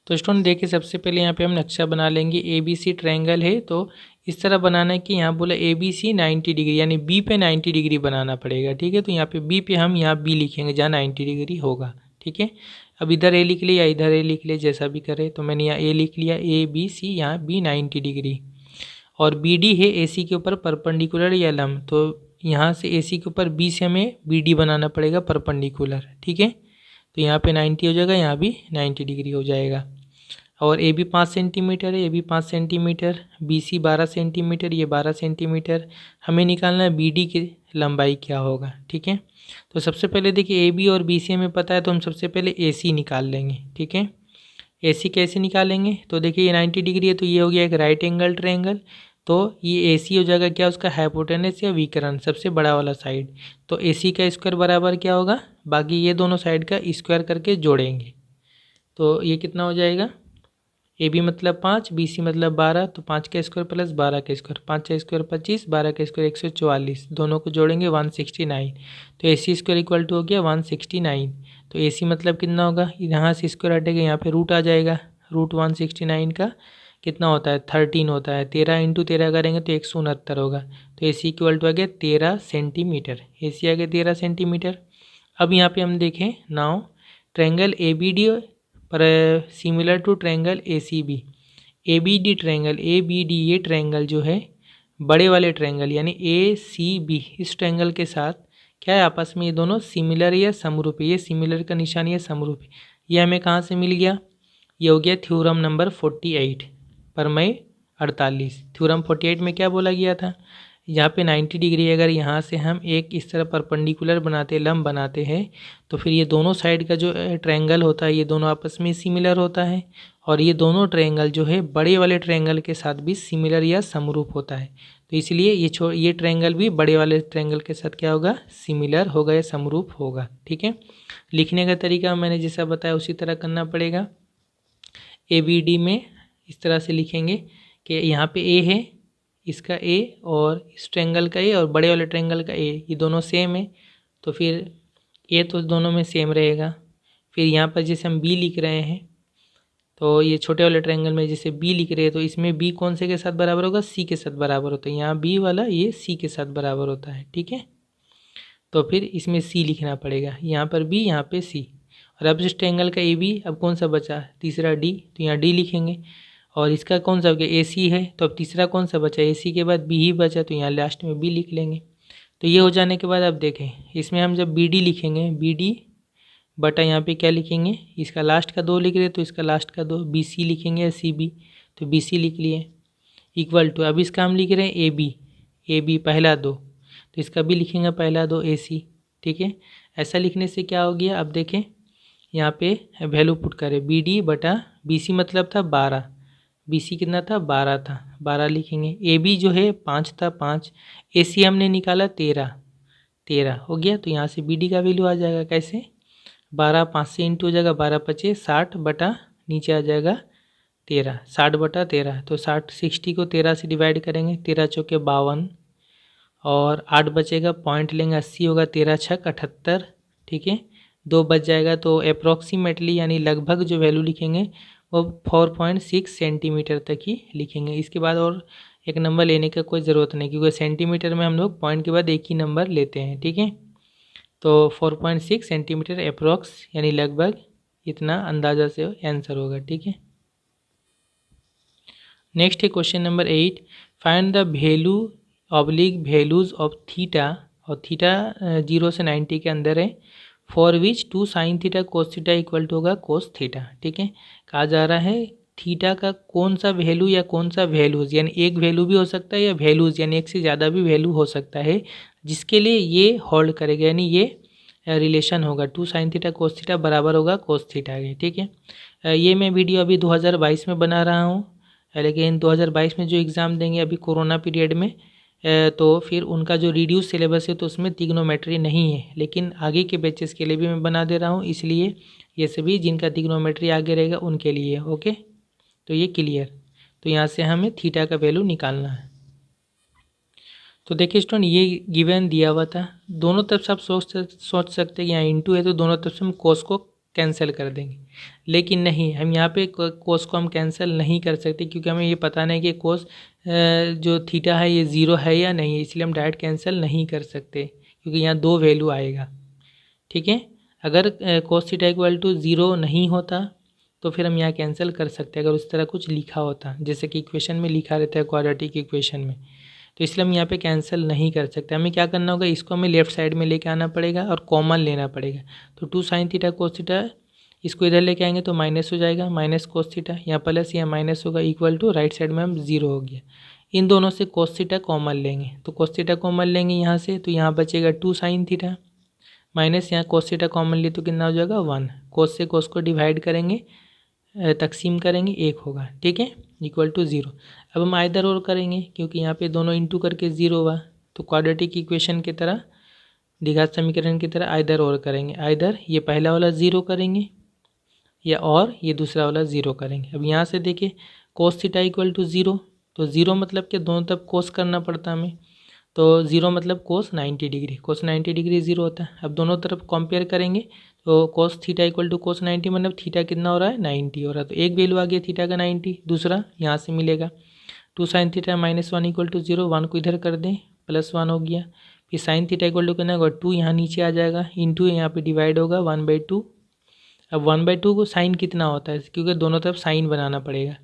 तो स्टूडेंट देखिए सबसे पहले यहाँ पे हम नक्शा बना लेंगे, ए बी सी ट्रायंगल है तो इस तरह बनाना है कि यहाँ बोला ए बी सी 90 डिग्री यानी बी पे 90 डिग्री बनाना पड़ेगा, ठीक है। तो यहाँ पे बी पे हम यहाँ बी लिखेंगे जहाँ 90 डिग्री होगा, ठीक है। अब इधर ए लिख लिया या इधर ए लिख लिया, जैसा भी करे, तो मैंने यहाँ ए लिख लिया, ए बी सी, यहाँ बी 90 डिग्री, और बी डी है ए सी के ऊपर परपेंडिकुलर या लंब, तो यहाँ से ए सी के ऊपर बी से हमें बी डी बनाना पड़ेगा परपेंडिकुलर, ठीक है। तो यहाँ पे 90 हो जाएगा, यहाँ भी 90 डिग्री हो जाएगा। और ए बी 5 सेंटीमीटर है, A B 5 centimetre, B C 12 centimetre, ये 12 सेंटीमीटर, हमें निकालना है बी डी की लंबाई क्या होगा, ठीक है। तो सबसे पहले देखिए ए बी और बी सी हमें पता है, तो हम सबसे पहले ए सी निकाल लेंगे, ठीक है। ए सी कैसे निकालेंगे, तो देखिए ये 90 डिग्री है तो ये हो गया एक राइट एंगल ट्रायंगल, तो ये ए सी हो जाएगा क्या, उसका हाइपोटेनस या विकर्ण, सबसे बड़ा वाला साइड। तो ए सी का स्क्वायर बराबर क्या होगा, बाकी ये दोनों साइड का स्क्वायर करके जोड़ेंगे, तो ये कितना हो जाएगा, ए बी मतलब 5, बी सी मतलब 12, तो 5 का स्क्वायर प्लस 12 का स्क्वायर, 5 का स्क्वायर 25, 12 का स्क्वायर 144, दोनों को जोड़ेंगे 169। तो ए सी स्क्वायर इक्वल टू हो गया 169। तो ए सी मतलब कितना होगा, यहाँ से स्क्वायर हटेगा, यहाँ पे रूट आ जाएगा, रूट 169 का कितना होता है 13 होता है, 13 इंटू 13 करेंगे तो 169 होगा। तो ए सी इक्वल टू आ गया 13 सेंटीमीटर, ए सी आ गया 13 सेंटीमीटर। अब यहाँ पे हम देखें now triangle A B D पर similar to triangle A C B, A B D triangle A B D ये ट्रायंगल जो है बड़े वाले ट्रायंगल यानी ए सी बी, इस ट्रायंगल के साथ क्या है आपस में ये दोनों सिमिलर या समरूप है, ये सिमिलर का निशान ये समरूप है। ये हमें कहाँ से मिल गया, ये हो गया थ्योरम नंबर 48 प्रमेय 48। थ्योरम 48 में क्या बोला गया था, यहाँ पे 90 डिग्री अगर यहाँ से हम एक इस तरह परपेंडिकुलर बनाते लंब बनाते हैं तो फिर ये दोनों साइड का जो ट्रायंगल होता है ये दोनों आपस में सिमिलर होता है, और ये दोनों ट्रायंगल जो है बड़े वाले ट्रायंगल के साथ भी सिमिलर या समरूप होता है। तो इसलिए ये ट्रायंगल भी बड़े वाले ट्रायंगल के साथ क्या होगा, सिमिलर होगा या समरूप होगा। ठीक है, लिखने का तरीका मैंने जैसा बताया उसी तरह करना पड़ेगा। ए बी डी में इस तरह से लिखेंगे कि यहाँ पे ए है, इसका ए और इस ट्रायंगल का ए और बड़े वाले ट्रायंगल का ए, ये दोनों सेम है तो फिर ए तो दोनों में सेम रहेगा। फिर यहाँ पर जैसे हम बी लिख रहे हैं तो ये छोटे वाले ट्रायंगल में जैसे बी लिख रहे हैं तो इसमें बी कौन से के साथ बराबर होगा, सी के साथ बराबर होता है, यहाँ बी वाला ये सी के साथ बराबर होता है। ठीक है, तो फिर इसमें सी लिखना पड़ेगा, यहाँ पर बी यहाँ पे सी। और अब इस ट्रायंगल का ए बी अब कौन सा बचा, तीसरा डी, तो यहाँ डी लिखेंगे। और इसका कौन सा हो गया, ए सी है, तो अब तीसरा कौन सा बचा, ए सी के बाद बी ही बचा, तो यहाँ लास्ट में बी लिख लेंगे। तो ये हो जाने के बाद अब देखें इसमें हम जब बी डी लिखेंगे, बी डी बटा यहाँ पे क्या लिखेंगे, इसका लास्ट का 2 लिख रहे तो इसका लास्ट का 2, बी सी लिखेंगे या सी बी, तो बी सी लिख लिए इक्वल टू, अब इसका हम लिख रहे हैं ए बी पहला 2, तो इसका भी लिखेंगे पहला 2 ए सी। ठीक है, ऐसा लिखने से क्या हो गया, अब देखें यहाँ पे वैल्यू पुट करें, बी डी बटा बी सी मतलब था 12, बी सी कितना था 12 था, 12 लिखेंगे। ए बी जो है 5 था 5, ए सी हमने निकाला 13 हो गया, तो यहाँ से बी डी का वैल्यू आ जाएगा कैसे, 12 5 से इंटू हो जाएगा, 12 पचे 60 बटा नीचे आ जाएगा 13, 60 बटा 13, तो 60 को 13 से डिवाइड करेंगे, 13 चौके 52 और 8 बचेगा, पॉइंट लेंगे 80 होगा, 13 छक 78। ठीक है, 2 बच जाएगा, तो अप्रॉक्सीमेटली यानी लगभग जो वैल्यू लिखेंगे वो 4.6 सेंटीमीटर तक ही लिखेंगे। इसके बाद और एक नंबर लेने का कोई ज़रूरत नहीं, क्योंकि सेंटीमीटर में हम लोग पॉइंट के बाद एक ही नंबर लेते हैं। ठीक है, तो 4.6 सेंटीमीटर अप्रॉक्स यानी लगभग इतना अंदाज़ा से आंसर होगा। ठीक है, नेक्स्ट है question number 8, find the value oblique values of theta, और थीटा 0 से 90 के अंदर है, for which 2 sine theta cos theta equal to होगा कोस थीटा। ठीक है, कहा जा रहा है थीटा का कौन सा वैल्यू या कौन सा वैल्यूज़, यानी एक वैल्यू भी हो सकता है या वैल्यूज़ यानी एक से ज़्यादा भी वैल्यू हो सकता है, जिसके लिए ये होल्ड करेगा, यानी ये रिलेशन होगा 2 साइन थीटा कोस थीटा बराबर होगा कोस थीटा के। ठीक है, ये मैं वीडियो अभी 2022 में बना रहा हूँ, लेकिन 2022 में जो एग्ज़ाम देंगे अभी कोरोना पीरियड में, तो फिर उनका जो रिड्यूस सिलेबस है तो उसमें ट्रिग्नोमेट्री नहीं है, लेकिन आगे के बैचेस के लिए भी मैं बना दे रहा हूँ, इसलिए ये सभी जिनका ट्रिग्नोमेट्री आगे रहेगा उनके लिए। ओके, तो ये क्लियर, तो यहाँ से हमें थीटा का वैल्यू निकालना है। तो देखिए स्टूडेंट, ये गिवन दिया हुआ था, दोनों तरफ से आप सोच सकते हैं यहाँ इंटू है तो दोनों तरफ से हम कोस को कैंसिल कर देंगे, लेकिन नहीं, हम यहाँ पे कोस को हम कैंसिल नहीं कर सकते, क्योंकि हमें ये पता नहीं कि कोस जो थीटा है ये 0 है या नहीं है, इसलिए हम डायरेक्ट कैंसिल नहीं कर सकते, क्योंकि यहाँ 2 वैल्यू आएगा। ठीक है, अगर कोस थीटा इक्वल टू 0 नहीं होता तो फिर हम यहाँ कैंसिल कर सकते हैं, अगर उस तरह कुछ लिखा होता, जैसे कि इक्वेशन में लिखा रहता है क्वाड्रेटिक इक्वेशन में, तो इसलिए हम यहाँ पे कैंसिल नहीं कर सकते। हमें क्या करना होगा, इसको हमें लेफ्ट साइड में लेके आना पड़ेगा और कॉमन लेना पड़ेगा। तो 2 साइन थीटा कोस थीटा, इसको इधर लेके आएंगे तो माइनस हो जाएगा, माइनस कोस थीटा, यहाँ प्लस यहाँ माइनस होगा, इक्वल टू राइट साइड में हम 0 हो गया। इन दोनों से कोस थीटा कॉमन लेंगे, तो कोस थीटा कॉमन लेंगे यहाँ से, तो यहाँ बचेगा 2 साइन थीटा, माइनस यहाँ कोस थीटा कॉमन लिए तो कितना हो जाएगा 1, कोस से कोस को डिवाइड करेंगे, तकसीम करेंगे 1 होगा। ठीक है, इक्वल टू 0। अब हम आइदर और करेंगे, क्योंकि यहाँ पे दोनों इंटू करके 0 हुआ, तो क्वाड्रेटिक इक्वेशन की तरह, द्विघात समीकरण की तरह आइदर और करेंगे। आइदर ये पहला वाला 0 करेंगे, या और ये दूसरा वाला 0 करेंगे। अब यहाँ से देखिए कोस थीटा इक्वल टू 0, तो 0 मतलब कि दोनों तरफ कोस करना पड़ता है हमें, तो 0 मतलब कोस 90 डिग्री, कोस 90 डिग्री 0 होता है। अब दोनों तरफ कंपेयर करेंगे तो कोस थीटा इक्वल टू कोस 90 मतलब थीटा कितना हो रहा है 90 हो रहा है, तो एक वैल्यू आ गया थीटा का 90, दूसरा यहाँ से मिलेगा 2 साइन थीटा -1 इक्वल टू 0, 1 को इधर कर दें +1 हो गया। फिर साइन थीटा इक्वल टू कितना होगा 2, यहाँ नीचे आ जाएगा, इंटू यहाँ पे डिवाइड होगा 1/2। अब 1/2 को साइन कितना होता है, क्योंकि दोनों तरफ साइन बनाना पड़ेगा,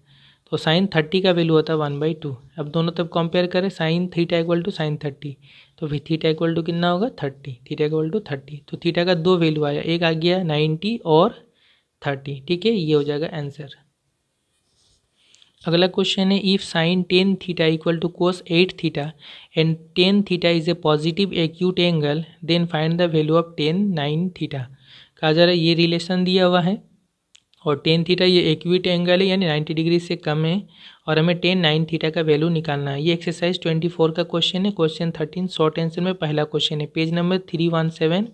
तो साइन 30 का वैल्यू होता है 1/2। अब दोनों तरफ कंपेयर करें, sine theta equal to sine 30, तो फिर थीटा इक्वल टू कितना होगा 30, थीटा इक्वल टू 30, तो थीटा का दो वैल्यू आया, एक आ गया 90 और 30, ठीक है, ये हो जाएगा आंसर। अगला क्वेश्चन है, if sine 10 theta equal to cos 8 theta and 10 theta is a positive acute angle, then find the value of 10 9 theta. कहा जा रहा है ये रिलेशन दिया हुआ है और 10 थीटा ये एक्यूट एंगल है यानी 90 डिग्री से कम है, और हमें 10 9 थीटा का वैल्यू निकालना है। ये एक्सरसाइज 24 का क्वेश्चन है, क्वेश्चन 13 शॉर्ट आंसर में पहला क्वेश्चन है, पेज नंबर 317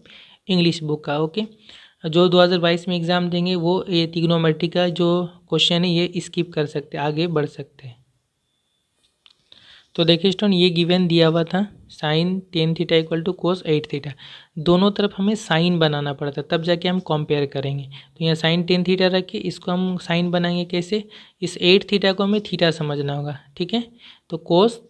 इंग्लिश बुक का। ओके, जो 2022 में एग्ज़ाम देंगे वो ये ट्रिग्नोमेट्री का जो क्वेश्चन है ये स्किप कर सकते, आगे बढ़ सकते हैं। तो देखिए स्टूडेंट, ये गिवन दिया हुआ था sine 10 theta equal to cos 8 theta, दोनों तरफ हमें साइन बनाना पड़ता है तब जाके हम कंपेयर करेंगे। तो यहाँ साइन 10 थीटा रख के इसको हम साइन बनाएंगे कैसे, इस 8 थीटा को हमें थीटा समझना होगा, ठीक है। तो कोस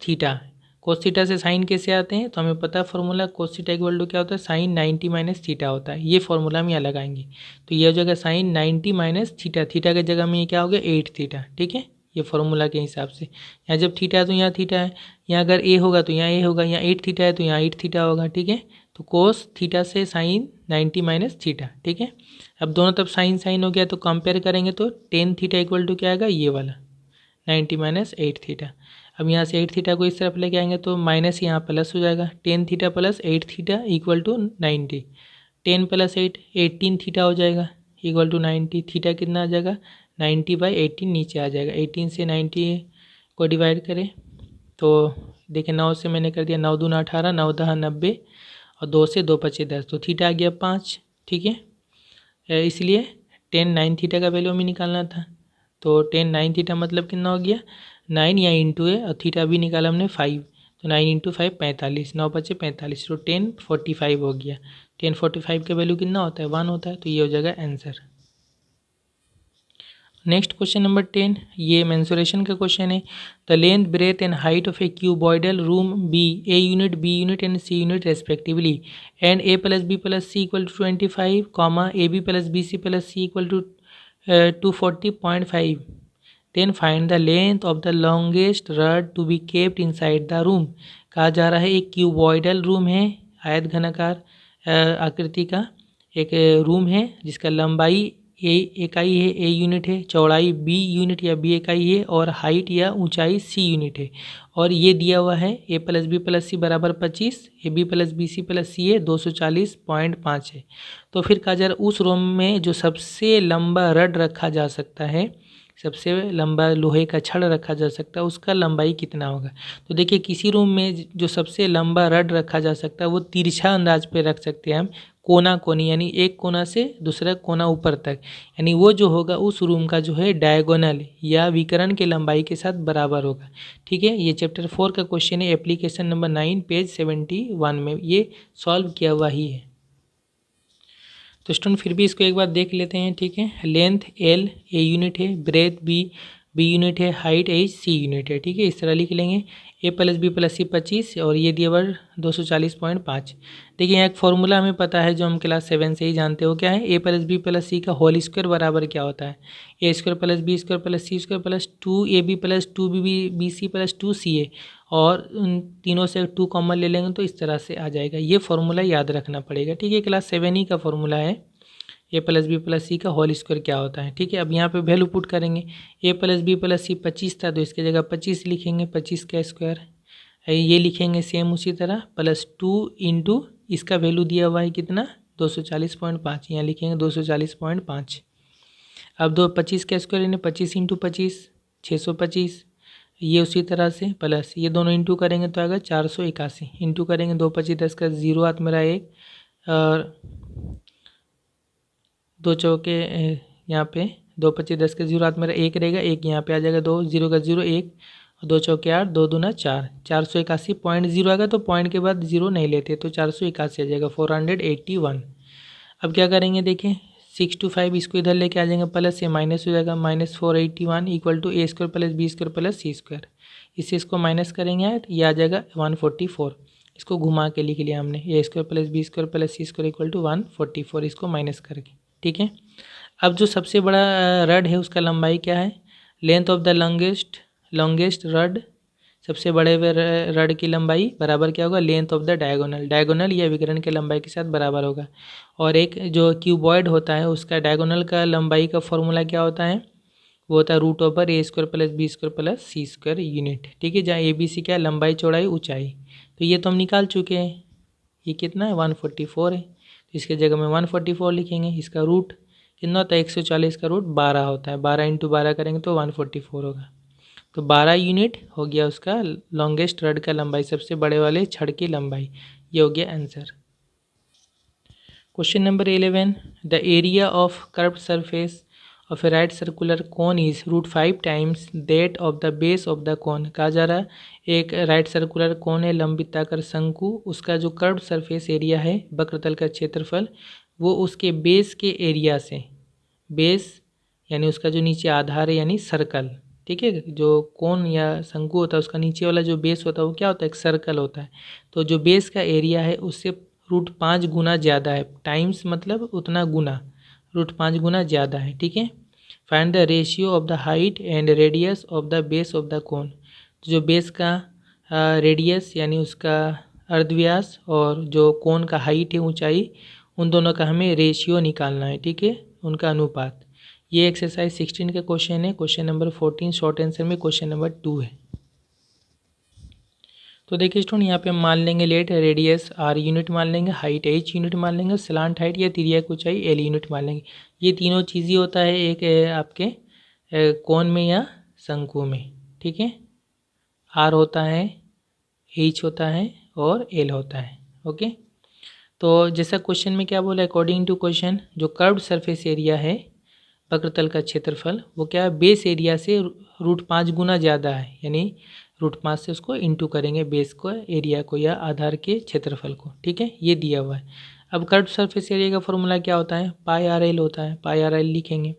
थीटा से साइन कैसे आते हैं, तो हमें पता है formula, cos theta equal to क्या होता है साइन 90 माइनस थीटा होता है, ये फॉर्मूला हम यहाँ लगाएंगे। तो ये हो जाएगा साइन 90 माइनस थीटा, थीटा की जगह में ये क्या हो गया 8 थीटा, ठीक है, ये फॉर्मूला के हिसाब से। यहाँ जब थीटा है तो यहाँ थीटा है, यहाँ अगर ए होगा तो यहाँ ए होगा, यहाँ 8 थीटा है तो यहाँ 8 थीटा होगा, ठीक है। तो कोस थीटा से साइन 90 माइनस थीटा, ठीक है। अब दोनों तरफ साइन हो गया तो कंपेयर करेंगे तो 10 थीटा इक्वल टू क्या आएगा, ये वाला 90 माइनस 8 थीटा। अब यहाँ से 8 थीटा को इस तरफ लेके आएंगे तो माइनस यहाँ प्लस हो जाएगा, 10 theta plus 8 theta equal to 90, 10 plus 8 18 theta हो जाएगा इक्वल टू 90, थीटा कितना आ जाएगा 90/18 नीचे आ जाएगा, 18 से 90 को डिवाइड करें तो देखिए 9 से मैंने कर दिया, 9 दूना 18, 9 10 90 और 2 से 2 पचे 10, तो थीटा आ गया 5, ठीक है। इसलिए 10 9 थीटा का वैल्यू हमें निकालना था, तो 10 9 थीटा मतलब कितना हो गया 9 या इंटू है और थीटा भी निकाला हमने 5, तो 9 इंटू 5 45, 9 पचे 45, तो 10 45 हो गया। 10 45 का वैल्यू कितना होता है 1 होता है, तो ये हो जाएगा आंसर। नेक्स्ट क्वेश्चन नंबर 10, ये मेंसुरेशन का क्वेश्चन है। The length breadth and height of a cuboidal room be, a unit b unit and c unit respectively, and a plus B plus c equal to 25, comma a B plus B C plus c equal to 240.5, then find the length of the longest rod to be kept inside the room. कहा जा रहा है एक cuboidal room है, आयत घनाकार आकृति का एक रूम है जिसका लंबाई ए इकाई है, ए यूनिट है, चौड़ाई बी यूनिट या बी इकाई है, और हाइट या ऊंचाई सी यूनिट है, और ये दिया हुआ है A plus B plus C बराबर 25, A B plus B C plus C है 240.5 है। तो फिर कहा जा रहा है उस रूम में जो सबसे लंबा रड रखा जा सकता है, सबसे लंबा लोहे का छड़ रखा जा सकता है, उसका लंबाई कितना होगा। तो देखिए किसी रूम में जो सबसे लंबा रड रखा जा सकता है वो तिरछा अंदाज पे रख सकते हैं हम, कोना कोनी, यानी एक कोना से दूसरा कोना ऊपर तक, यानी वो जो होगा उस रूम का जो है डायगोनल या विकर्ण के लंबाई के साथ बराबर होगा, ठीक है। ये चैप्टर 4 का क्वेश्चन है, एप्लीकेशन नंबर 9 पेज 71 में ये सॉल्व किया हुआ ही है। तो स्टूडेंट फिर भी इसको एक बार देख लेते हैं, ठीक है। लेंथ एल ए यूनिट है, ब्रेथ बी यूनिट है, हाइट एच सी यूनिट है, ठीक है। इस तरह लिख लेंगे, ए प्लस बी प्लस सी 25 और ये दिया वर्ड 240.5। देखिए यहाँ एक फॉर्मूला हमें पता है जो हम क्लास 7 से ही जानते हो, क्या है, A plus B plus C का होल स्क्वायर बराबर क्या होता है, A square plus B square plus C square plus 2ab plus 2bb plus 2ca, और उन तीनों से 2 कॉमन ले लेंगे तो इस तरह से आ जाएगा। ये फॉर्मूला याद रखना पड़ेगा, ठीक है, क्लास 7 ही का फॉर्मूला है, A plus B plus C का होल स्क्वायर क्या होता है, ठीक है। अब यहाँ पे वैल्यू पुट करेंगे, ए प्लस बी प्लस सी 25 था तो इसकी जगह 25 लिखेंगे, 25 का स्क्वायर, ये लिखेंगे सेम उसी तरह, प्लस 2 इंटू इसका वैल्यू दिया हुआ है कितना 240.5, यहाँ लिखेंगे 240.5। अब 25 का स्क्वायर यानी 25 इंटू 25 625, ये उसी तरह से प्लस ये दोनों इंटू करेंगे तो आएगा 481, इंटू करेंगे 2 25 10 का 0 हाथ मेरा 1 और 2 चौके यहाँ पे 2 25 10 के 0 हाथ मेरा 1 रहेगा, 1 यहाँ पे आ जाएगा, 2 0 का 0 1 और 2 चौके 8 2 दूना 4, 481 पॉइंट 0 आएगा तो पॉइंट के बाद 0 नहीं लेते तो 481 आ जाएगा 481। अब क्या करेंगे देखें 6 to 5 इसको इधर लेके आ जाएंगे, प्लस ये माइनस हो जाएगा, -481 equal to a² plus b² plus c²। इससे इसको माइनस करेंगे तो ये आ जाएगा 144। इसको घुमा के लिख लिया हमने, a² plus b² plus c² equal to 144, इसको माइनस करके। ठीक है, अब जो सबसे बड़ा रड है उसका लंबाई क्या है, length of the longest rod, सबसे बड़े रड की लंबाई बराबर क्या होगा, लेंथ ऑफ द डायगोनल या विकर्ण के लंबाई के साथ बराबर होगा। और एक जो क्यूबॉइड होता है उसका डायगोनल का लंबाई का फॉर्मूला क्या होता है, वो होता है √a² plus b² plus c² unit. ठीक है, जहाँ ABC क्या है, लंबाई चौड़ाई ऊंचाई, तो ये तो हम निकाल चुके हैं। ये कितना है 144 है, तो इसके जगह में 144 लिखेंगे। इसका रूट कितना होता है 140 का रूट 12 होता है, 12 × 12 करेंगे तो 144 होगा। तो 12 यूनिट हो गया उसका लॉन्गेस्ट रड का लंबाई, सबसे बड़े वाले छड़ की लंबाई। ये हो गया answer. Question number 11, the area of curved surface of A right circular cone is √5 times that of the base of the cone. कहा जा रहा है एक राइट सर्कुलर कोन है लंबिताकार शंकु, उसका जो कर्व्ड सरफेस एरिया है वक्रतल का क्षेत्रफल, वो उसके बेस के एरिया से, बेस यानी उसका जो नीचे आधार है यानी सर्कल, ठीक है, जो कोन या शंकु होता है उसका नीचे वाला जो बेस होता है वो क्या होता है, एक सर्कल होता है। तो जो बेस का एरिया है उससे √5 गुना ज़्यादा है, टाइम्स मतलब उतना गुना, √5 गुना ज़्यादा है। ठीक है, find the ratio of the height and radius of the base of the cone. जो बेस का रेडियस यानी उसका अर्धव्यास और जो कोन का हाइट है ऊंचाई, उन दोनों का हमें रेशियो निकालना है। ठीक है, उनका अनुपात। ये एक्सरसाइज 16 का क्वेश्चन है। क्वेश्चन नंबर 14 शॉर्ट आंसर में क्वेश्चन नंबर 2 है। तो देखिए स्टूडेंट, यहाँ पे हम मान लेंगे लेट रेडियस r यूनिट मान लेंगे, हाइट h यूनिट मान लेंगे, स्लांट हाइट या तिर्यक ऊंचाई l यूनिट मान लेंगे। ये तीनों चीज़ ही होता है एक आपके कोन में या शंकु में। ठीक है, r होता है, h होता है और l होता है। ओके, तो जैसा क्वेश्चन में क्या बोला, अकॉर्डिंग टू क्वेश्चन जो कर्व्ड सरफेस एरिया है वक्रतल का क्षेत्रफल, वो क्या है, बेस एरिया से √5 गुना ज़्यादा है, यानी √5 से उसको इंटू करेंगे बेस को, एरिया को या आधार के क्षेत्रफल को। ठीक है, ये दिया हुआ है। अब कर्व्ड सरफेस एरिया का फॉर्मूला क्या होता है, πr_l होता है, πr_l लिखेंगे,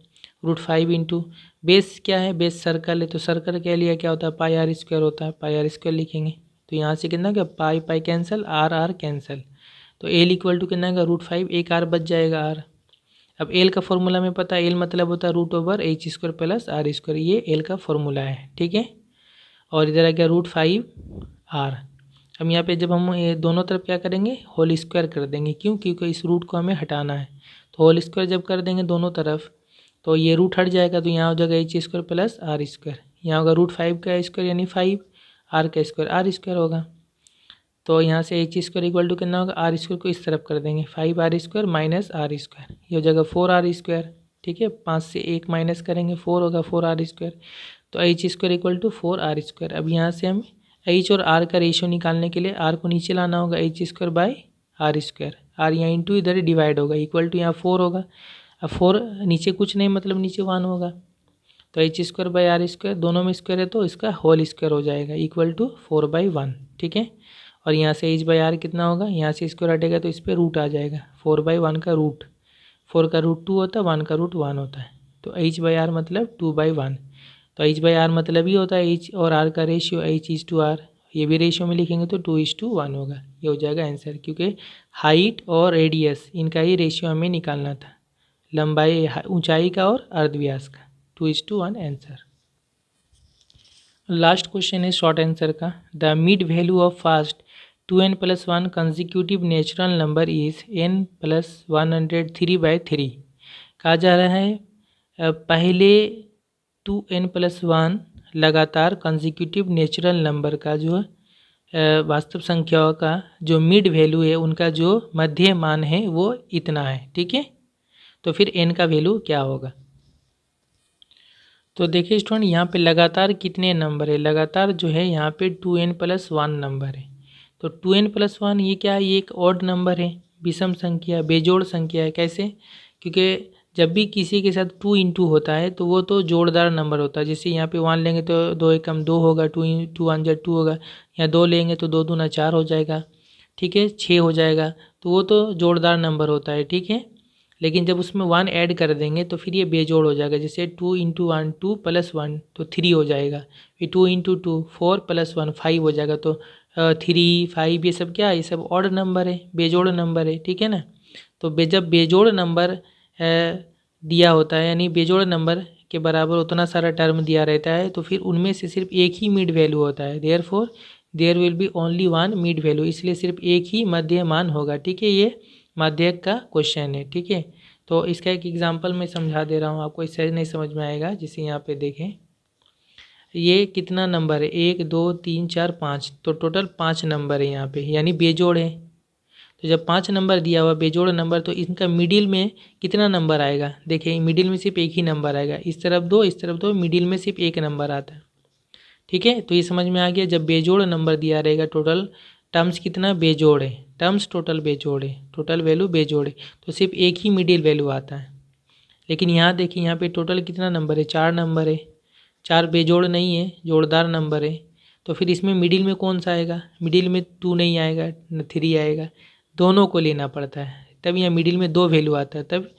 √5 इंटू बेस क्या है, बेस सर्कल है तो सर्कल के लिए क्या होता है, πr² होता है, πr² लिखेंगे। तो यहाँ से कितना क्या, पाई कैंसिल, r कैंसिल, तो l इक्वल टू कितना का √5, एक r बच जाएगा r। अब l का फॉर्मूला में पता है, l मतलब होता है √h² प्लस r², ये l का फॉर्मूला है। ठीक है, और इधर आ गया √5r। अब यहाँ पे जब हम ये दोनों तरफ क्या करेंगे, होल स्क्वायर कर देंगे, क्यों, क्योंकि इस रूट को हमें हटाना है। तो होल स्क्वायर जब कर देंगे दोनों तरफ तो ये रूट हट जाएगा, तो यहाँ हो जाएगा h² प्लस r², यहाँ होगा √5 का स्क्वायर यानी 5, r का स्क्वायर r² होगा। तो यहाँ से h² इक्वल टू कितना होगा, r² को इस तरफ कर देंगे, 5r² माइनस r², ये हो जाएगा 4r²। ठीक है, 5 से 1 माइनस करेंगे 4 होगा 4r², तो h² इक्वल टू 4r²। अब यहाँ से हम h और r का रेशियो निकालने के लिए r को नीचे लाना होगा, h² बाई r², r यहाँ इंटू इधर डिवाइड होगा, इक्वल टू यहाँ 4 होगा। अब 4 नीचे कुछ नहीं मतलब नीचे 1 होगा, तो h² बाई r² दोनों में स्क्वायर है तो इसका होल स्क्वायर हो जाएगा, इक्वल टू 4/1। ठीक है, और यहाँ से h/r कितना होगा, यहाँ से स्क्वायर हटेगा तो इस पर रूट आ जाएगा, 4/1 का रूट, 4 का रूट 2 होता है, 1 का रूट 1 होता है, तो h/r मतलब 2/1। तो h/r मतलब ही होता है h और r का रेशियो, h/r, ये भी रेशियो में लिखेंगे तो 2:1 होगा। ये हो जाएगा आंसर, क्योंकि हाइट और रेडियस इनका ही रेशियो हमें निकालना था, लंबाई ऊंचाई का और अर्धव्यास का, 2:1 आंसर। लास्ट क्वेश्चन है शॉर्ट आंसर का, the mid value of fast 2n+1 consecutive natural number is n+103/3। कहा जा रहा है पहले 2n+1 लगातार कंसेक्यूटिव नेचुरल नंबर का जो वास्तव संख्याओं का जो मिड वैल्यू है, उनका जो मध्य मान है वो इतना है। ठीक है, तो फिर n का वैल्यू क्या होगा। तो देखिए स्टूडेंट, यहाँ पे लगातार कितने नंबर है, लगातार जो है यहाँ पे 2n+1 नंबर है। तो 2n+1 ये क्या है, ये एक ऑड नंबर है, विषम संख्या, बेजोड़ संख्या है। कैसे, क्योंकि जब भी किसी के साथ 2 इंटू होता है तो वो तो जोड़दार नंबर होता है। जैसे यहाँ पे 1 लेंगे तो 2 एकम 2 होगा, 2 1 जा 2 होगा। यहाँ 2 लेंगे तो 2 दूना 4 हो जाएगा, ठीक है, 6 हो जाएगा। तो वो तो जोड़दार नंबर होता है, ठीक है। लेकिन जब उसमें 1 ऐड कर देंगे तो फिर ये बेजोड़ हो जाएगा। जैसे 2 इंटू 1 2 प्लस 1 तो 3 हो जाएगा। फिर 2 इंटू 2 4 प्लस 1 5 हो जाएगा। तो 3 5 ये सब क्या है, ये सब ऑड नंबर है, बेजोड़ नंबर है, ठीक है ना। तो जब बेजोड़ नंबर दिया होता है, यानी बेजोड़ नंबर के बराबर उतना सारा टर्म दिया रहता है, तो फिर उनमें से सिर्फ एक ही मिड वैल्यू होता है। Therefore there will be only 1 mid value, इसलिए सिर्फ एक ही मध्य मान होगा, ठीक है। ये माध्यक का क्वेश्चन है, ठीक है। तो इसका एक एग्जांपल मैं समझा दे रहा हूँ आपको, इससे नहीं समझ में आएगा। जैसे यहाँ पे देखें, ये कितना नंबर है, 1 2 3 4 5, तो टोटल 5 नंबर है यहाँ पे, यानी बेजोड़ है। तो जब 5 नंबर दिया हुआ बेजोड़ नंबर, तो इनका मिडिल में कितना नंबर आएगा, देखिए मिडिल में सिर्फ एक ही नंबर आएगा। इस तरफ 2 इस तरफ 2, मिडिल में सिर्फ एक नंबर आता है, ठीक है। तो ये समझ में आ गया। जब बेजोड़ नंबर दिया रहेगा, टोटल टर्म्स कितना बेजोड़ है, टर्म्स टोटल बेजोड़ है, टोटल वैल्यू बेजोड़ है, तो सिर्फ एक ही मिडिल वैल्यू आता है। लेकिन यहाँ देखिए, यहाँ पे टोटल कितना नंबर है, 4 नंबर है। 4 बेजोड़ नहीं है, जोड़दार नंबर है। तो फिर इसमें मिडिल में कौन सा आएगा, मिडिल में 2 नहीं आएगा न 3 आएगा, दोनों को लेना पड़ता है। तब यहाँ मिडिल में 2 वैल्यू आता है, तब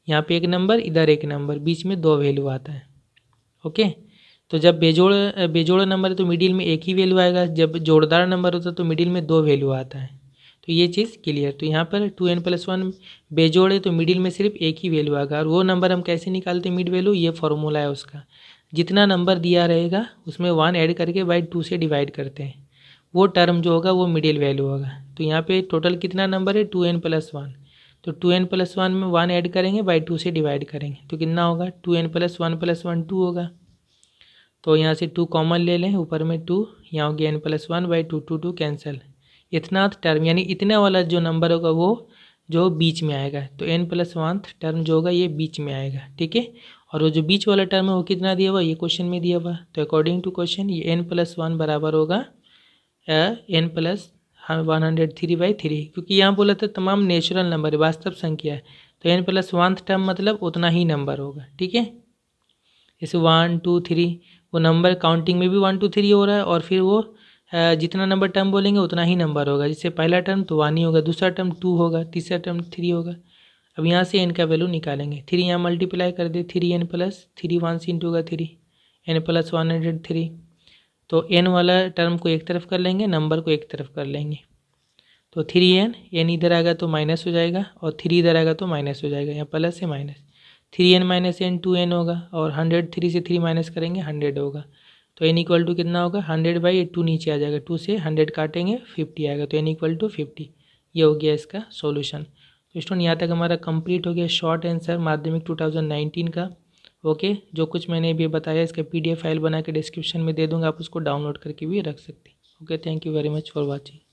यहाँ पे एक नंबर, इधर एक नंबर, बीच में 2 वैल्यू आता है, ओके। तो जब बेजोड़ नंबर है तो मिडिल में एक ही वैल्यू आएगा, जब जोड़दार नंबर होता है तो मिडिल में 2 वैल्यू आता है। तो ये चीज़ क्लियर। तो यहाँ पर 2n+1 बेजोड़ है तो मिडिल में सिर्फ एक ही वैल्यू आएगा। और वो नंबर हम कैसे निकालते हैं मिड वैल्यू, ये फॉर्मूला है उसका। जितना नंबर दिया रहेगा उसमें 1 ऐड करके बाई 2 से डिवाइड करते हैं, वो टर्म जो होगा वो मिडिल वैल्यू होगा। तो यहाँ पे टोटल कितना नंबर है, 2n+1, तो 2n+1 में 1 ऐड करेंगे, बाई 2 से डिवाइड करेंगे, तो कितना होगा, 2n+1+1 2 होगा। तो यहाँ से 2 कॉमन ले लें, ऊपर में 2, यहाँ हो गया n+1/2, 2 2 कैंसिल। इतना टर्म यानी इतना वाला जो नंबर होगा वो जो बीच में आएगा, तो n+1 टर्म जो होगा ये बीच में आएगा, ठीक है। और वो जो बीच वाला टर्म है वो कितना दिया हुआ, ये क्वेश्चन में दिया हुआ। तो अकॉर्डिंग टू क्वेश्चन ये n+1 बराबर होगा n+103/3, क्योंकि यहाँ बोला था तमाम नेचुरल नंबर है, वास्तव संख्या है। तो n+1 टर्म मतलब उतना ही नंबर होगा, ठीक है। जैसे 1 2 3, वो नंबर काउंटिंग में भी 1 2 3 हो रहा है, और फिर वो जितना नंबर टर्म बोलेंगे उतना ही नंबर होगा। जैसे पहला टर्म तो 1 ही होगा, दूसरा टर्म 2 होगा, तीसरा टर्म 3 होगा। अब यहाँ से n का वैल्यू निकालेंगे, 3 यहाँ मल्टीप्लाई कर दे, 3n+3 1 से इंटू होगा 3, n+103। तो n वाला टर्म को एक तरफ कर लेंगे, नंबर को एक तरफ कर लेंगे, तो 3n, n इधर आएगा तो माइनस हो जाएगा, और 3 इधर आएगा तो माइनस हो जाएगा, यहाँ प्लस से माइनस, 3n - n 2n होगा, और 100 3 से 3 माइनस करेंगे 100 होगा। तो n इक्वल टू कितना होगा, 100/2 नीचे आ जाएगा, 2 से 100 काटेंगे 50 आएगा, तो n इक्वल टू 50। ये हो गया इसका सॉल्यूशन। तो स्टूडेंट यहाँ तक हमारा कंप्लीट हो गया शॉर्ट आंसर माध्यमिक 2019 का, ओके। जो कुछ मैंने भी बताया इसका PDF फाइल बना के डिस्क्रिप्शन में दे दूँगा, आप उसको डाउनलोड करके भी रख सकते हैं, okay. Thank you very much for watching.